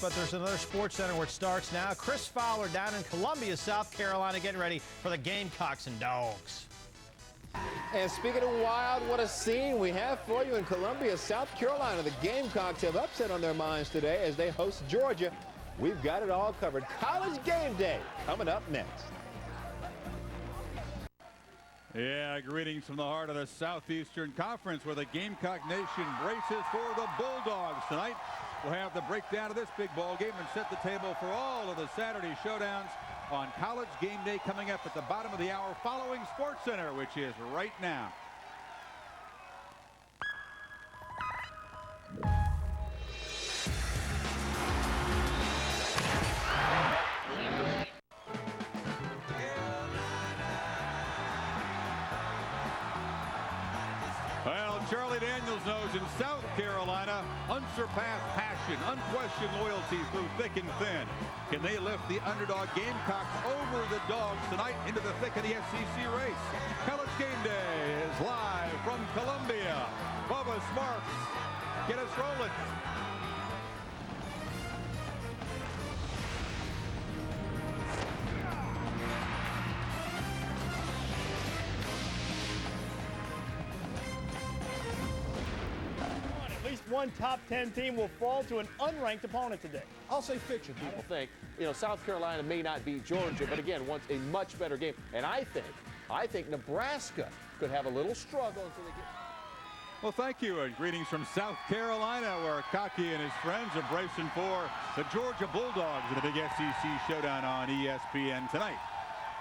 but there's another sports center where it starts now. Chris Fowler down in Columbia, South Carolina, getting ready for the Gamecocks and Dogs. And speaking of wild, what a scene we have for you in Columbia, South Carolina. The Gamecocks have upset on their minds today as they host Georgia. We've got it all covered. College game day coming up next. Yeah, greetings from the heart of the Southeastern Conference where the Gamecock Nation braces for the Bulldogs. Tonight, we'll have the breakdown of this big ball game and set the table for all of the Saturday showdowns on College Game Day coming up at the bottom of the hour following Sports Center, which is right now. Well, Charlie Daniels knows in South Carolina, unsurpassed passion, unquestioned loyalty through thick and thin. Can they lift the underdog Gamecocks over the Dogs tonight into the thick of the SEC race? College Game Day is live from Columbia. Bubba Smarks, get us rolling. One top 10 team will fall to an unranked opponent today. I'll say fiction. People think, South Carolina may not beat Georgia, but again, wants a much better game. And I think Nebraska could have a little struggle until they get. Well, thank you, and greetings from South Carolina, where Cocky and his friends are bracing for the Georgia Bulldogs in the big SEC showdown on ESPN tonight.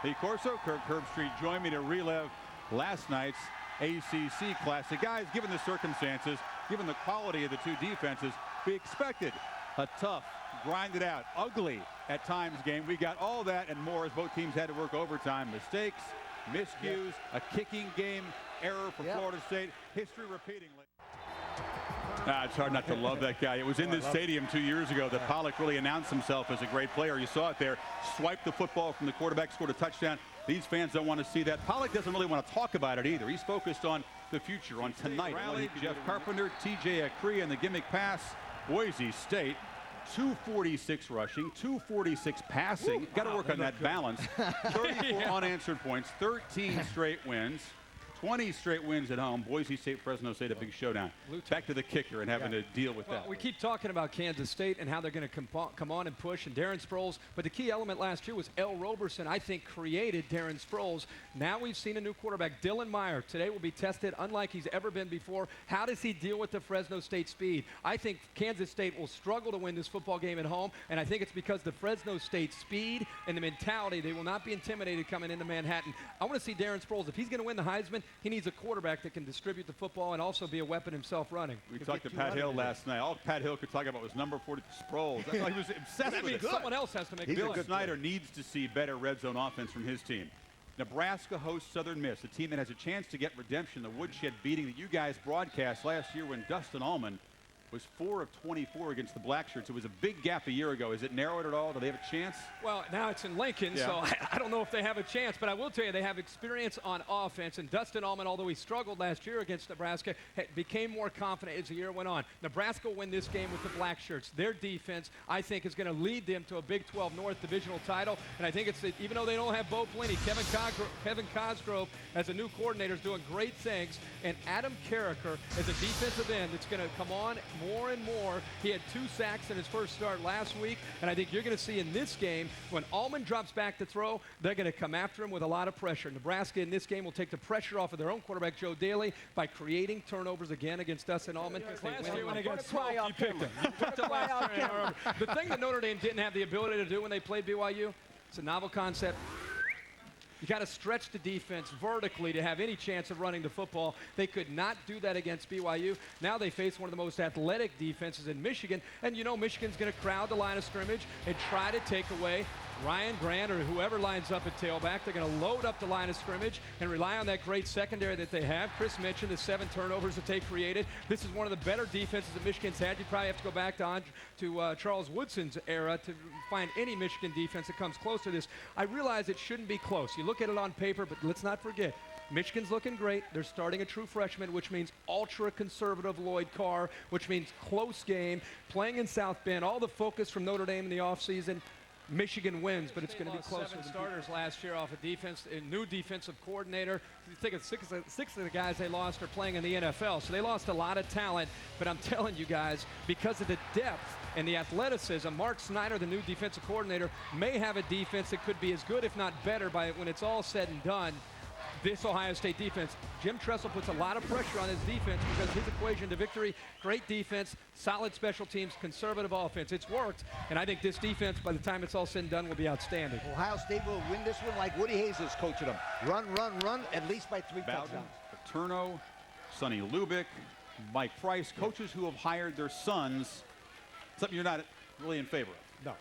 Lee Corso, Kirk Herbstreit joined me to relive last night's ACC Classic. Guys, given the circumstances, given the quality of the two defenses, we expected a tough, grinded out, ugly at times game. We got all that and more as both teams had to work overtime. Mistakes, miscues, a kicking game error for Florida State. History repeating. It's hard not to love that guy. It was in this stadium 2 years ago that Pollock really announced himself as a great player. You saw it there. Swiped the football from the quarterback, scored a touchdown. These fans don't want to see that. Pollock doesn't really want to talk about it either. He's focused on the future, on tonight. Rally, Jeff Carpenter, TJ Acree, and the gimmick pass. Boise State, 246 rushing, 246 passing. Got to work on that balance. 34 unanswered points, 13 straight wins. 20 straight wins at home. Boise State, Fresno State, a big showdown. Back to the kicker and having to deal with that. We keep talking about Kansas State and how they're going to come on and push, and Darren Sproles. But the key element last year was El Roberson, I think, created Darren Sproles. Now we've seen a new quarterback, Dylan Meyer. Today will be tested unlike he's ever been before. How does he deal with the Fresno State speed? I think Kansas State will struggle to win this football game at home, and I think it's because the Fresno State speed and the mentality. They will not be intimidated coming into Manhattan. I want to see Darren Sproles. If he's going to win the Heisman, he needs a quarterback that can distribute the football and also be a weapon himself running. We talked to Pat Hill last night. All Pat Hill could talk about was number 40 Sproles. That's why he was obsessed with it. Someone else has to make Bill Snyder needs to see better red zone offense from his team. Nebraska hosts Southern Miss, a team that has a chance to get redemption. The woodshed beating that you guys broadcast last year when Dustin Allman was 4 of 24 against the Blackshirts. It was a big gap a year ago. Is it narrowed at all? Do they have a chance? Well, now it's in Lincoln, so I don't know if they have a chance, but I will tell you they have experience on offense, and Dustin Allman, although he struggled last year against Nebraska, became more confident as the year went on. Nebraska will win this game with the Blackshirts. Their defense, I think, is going to lead them to a Big 12 North divisional title, and I think it's, even though they don't have Bo Pelini, Kevin Cosgrove as a new coordinator is doing great things, and Adam Carricker as a defensive end that's going to come on more and more. He had 2 sacks in his first start last week, and I think you're going to see in this game, when Allman drops back to throw, they're going to come after him with a lot of pressure. Nebraska in this game will take the pressure off of their own quarterback, Joe Daly, by creating turnovers again against Dustin Allman. Last year when they got smoked, you picked them. The thing that Notre Dame didn't have the ability to do when they played BYU, it's a novel concept. You got to stretch the defense vertically to have any chance of running the football. They could not do that against BYU. Now they face one of the most athletic defenses in Michigan, and Michigan's going to crowd the line of scrimmage and try to take away Ryan Grant or whoever lines up at tailback. They're going to load up the line of scrimmage and rely on that great secondary that they have. Chris mentioned the 7 turnovers that they created. This is one of the better defenses that Michigan's had. You probably have to go back to Charles Woodson's era to find any Michigan defense that comes close to this. I realize it shouldn't be close. You look at it on paper, but let's not forget, Michigan's looking great. They're starting a true freshman, which means ultra-conservative Lloyd Carr, which means close game, playing in South Bend, all the focus from Notre Dame in the offseason. Michigan wins, but it's going to be close. 7 starters last year off of defense, a new defensive coordinator. You think of six of the guys they lost are playing in the NFL, so they lost a lot of talent. But I'm telling you guys, because of the depth and the athleticism, Mark Snyder, the new defensive coordinator, may have a defense that could be as good, if not better, by when it's all said and done. This Ohio State defense, Jim Tressel puts a lot of pressure on his defense because his equation to victory, great defense, solid special teams, conservative offense. It's worked, and I think this defense, by the time it's all said and done, will be outstanding. Ohio State will win this one like Woody Hayes is coaching them. Run, run, run, at least by 3 touchdowns. Paterno, Sonny Lubick, Mike Price, coaches who have hired their sons, something you're not really in favor of. No.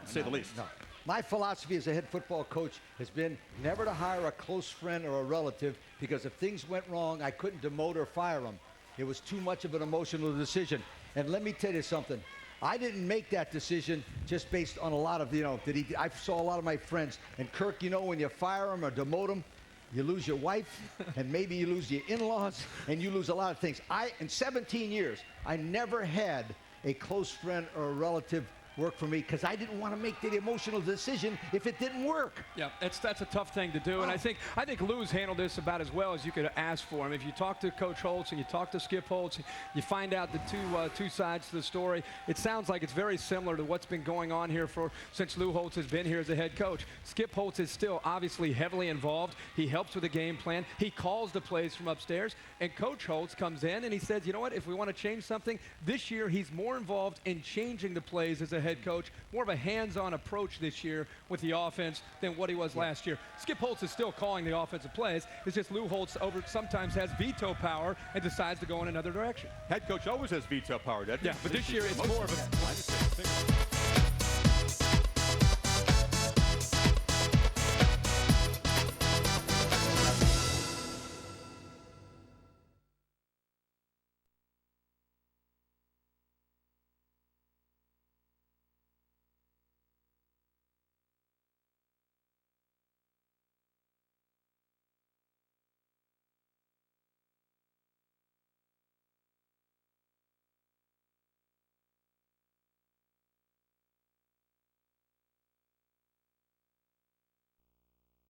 To say the least. No. My philosophy as a head football coach has been never to hire a close friend or a relative, because if things went wrong, I couldn't demote or fire them. It was too much of an emotional decision. And let me tell you something. I didn't make that decision just based on a lot of, I saw a lot of my friends. And Kirk, when you fire them or demote them, you lose your wife, and maybe you lose your in-laws, and you lose a lot of things. In 17 years, I never had a close friend or a relative work for me, because I didn't want to make the emotional decision if it didn't work. Yeah, that's a tough thing to do, and I think Lou's handled this about as well as you could ask for him. If you talk to Coach Holtz and you talk to Skip Holtz, you find out the two sides to the story. It sounds like it's very similar to what's been going on here since Lou Holtz has been here as a head coach. Skip Holtz is still obviously heavily involved. He helps with the game plan. He calls the plays from upstairs, and Coach Holtz comes in and he says, you know what, if we want to change something, this year he's more involved in changing the plays as a head coach, more of a hands-on approach this year with the offense than what he was last year. Skip Holtz is still calling the offensive plays. It's just Lou Holtz sometimes has veto power and decides to go in another direction. Head coach always has veto power, doesn't he? Yeah, but this year it's more of a